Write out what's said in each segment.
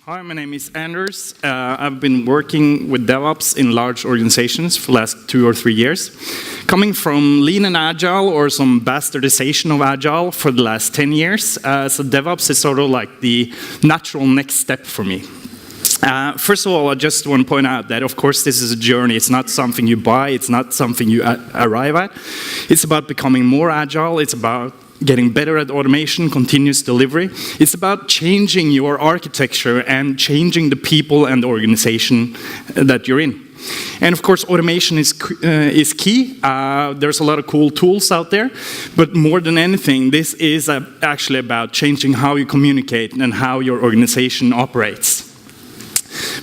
Hi, my name is Anders. I've been working with DevOps in large organizations for the last 2 or 3 years. Coming from Lean and Agile or some bastardization of Agile for the last 10 years. So DevOps is sort of like the natural next step for me. First of all, I just want to point out that, of course, this is a journey. It's not something you buy. It's not something you arrive at. It's about becoming more agile. It's about getting better at automation, continuous delivery. It's about changing your architecture and changing the people and the organization that you're in. And of course, automation is key. There's a lot of cool tools out there, but more than anything, this is actually about changing how you communicate and how your organization operates.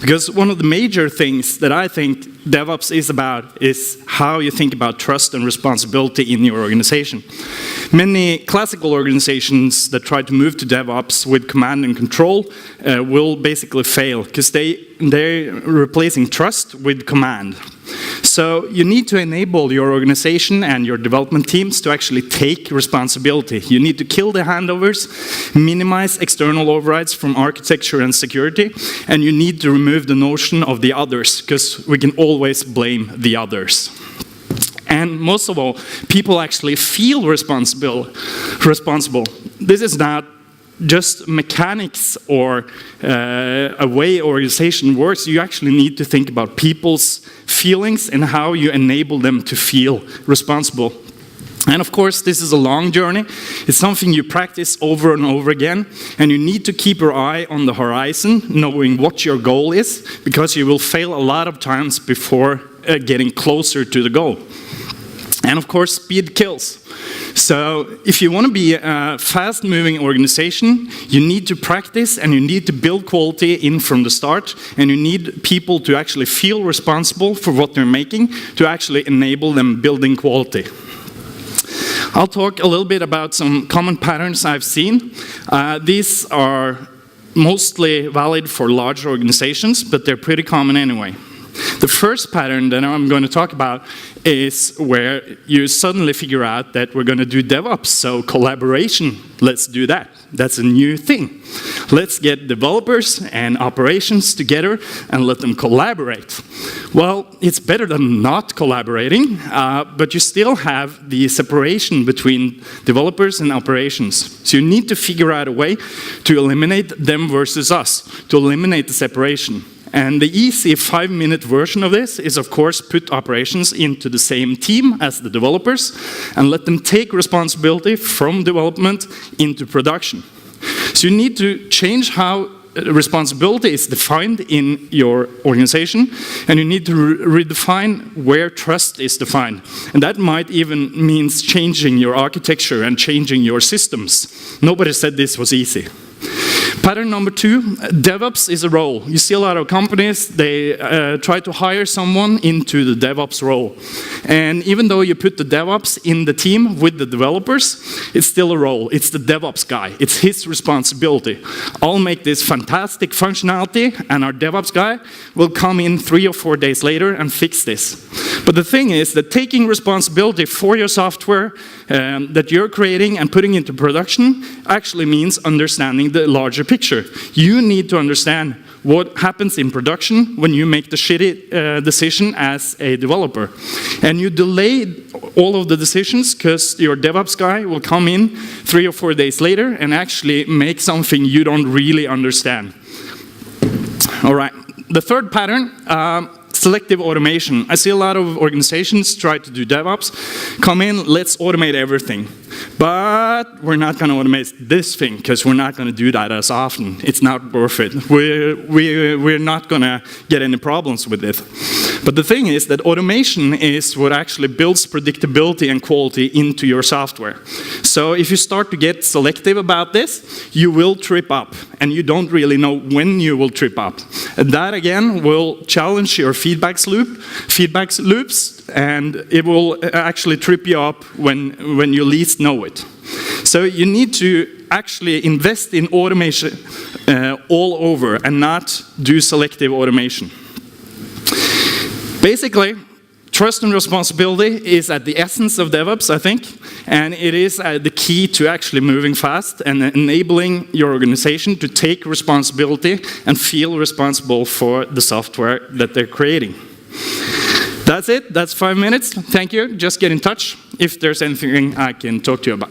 Because one of the major things that I think DevOps is about is how you think about trust and responsibility in your organization. Many classical organizations that try to move to DevOps with command and control will basically fail because they're replacing trust with command. So you need to enable your organization and your development teams to actually take responsibility. You need to kill the handovers, minimize external overrides from architecture and security, and you need to remove the notion of the others, because we can always blame the others. And most of all, people actually feel responsible. This is not just mechanics or a way organization works. You actually need to think about people's feelings and how you enable them to feel responsible. And of course, this is a long journey. It's something you practice over and over again, and you need to keep your eye on the horizon, knowing what your goal is, because you will fail a lot of times before getting closer to the goal. And of course, speed kills. So if you want to be a fast-moving organization, you need to practice and you need to build quality in from the start, and you need people to actually feel responsible for what they're making to actually enable them building quality. I'll talk a little bit about some common patterns I've seen. These are mostly valid for large organizations, but they're pretty common anyway. The first pattern that I'm going to talk about is where you suddenly figure out that we're going to do DevOps, so collaboration, let's do that. That's a new thing. Let's get developers and operations together and let them collaborate. Well, it's better than not collaborating, but you still have the separation between developers and operations. So you need to figure out a way to eliminate them versus us, to eliminate the separation. And the easy 5-minute version of this is, of course, put operations into the same team as the developers and let them take responsibility from development into production. So you need to change how responsibility is defined in your organization, and you need to redefine where trust is defined. And that might even mean changing your architecture and changing your systems. Nobody said this was easy. Pattern number 2, DevOps is a role. You see a lot of companies, they try to hire someone into the DevOps role. And even though you put the DevOps in the team with the developers, it's still a role. It's the DevOps guy. It's his responsibility. I'll make this fantastic functionality, and our DevOps guy will come in 3 or 4 days later and fix this. But the thing is that taking responsibility for your software that you're creating and putting into production actually means understanding the larger picture. You need to understand what happens in production when you make the shitty decision as a developer. And you delay all of the decisions because your DevOps guy will come in 3 or 4 days later and actually make something you don't really understand. All right, the third pattern, selective automation. I see a lot of organizations try to do DevOps. Come in, let's automate everything. But we're not going to automate this thing because we're not going to do that as often. It's not worth it. We're not going to get any problems with it. But the thing is that automation is what actually builds predictability and quality into your software. So if you start to get selective about this, you will trip up, and you don't really know when you will trip up. And that again will challenge your feedback loops, and it will actually trip you up when you least know it. So you need to actually invest in automation all over and not do selective automation. Basically, Trust and responsibility is at the essence of DevOps, I think, and it is the key to actually moving fast and enabling your organization to take responsibility and feel responsible for the software that they're creating. That's it. That's 5 minutes. Thank you. Just get in touch if there's anything I can talk to you about.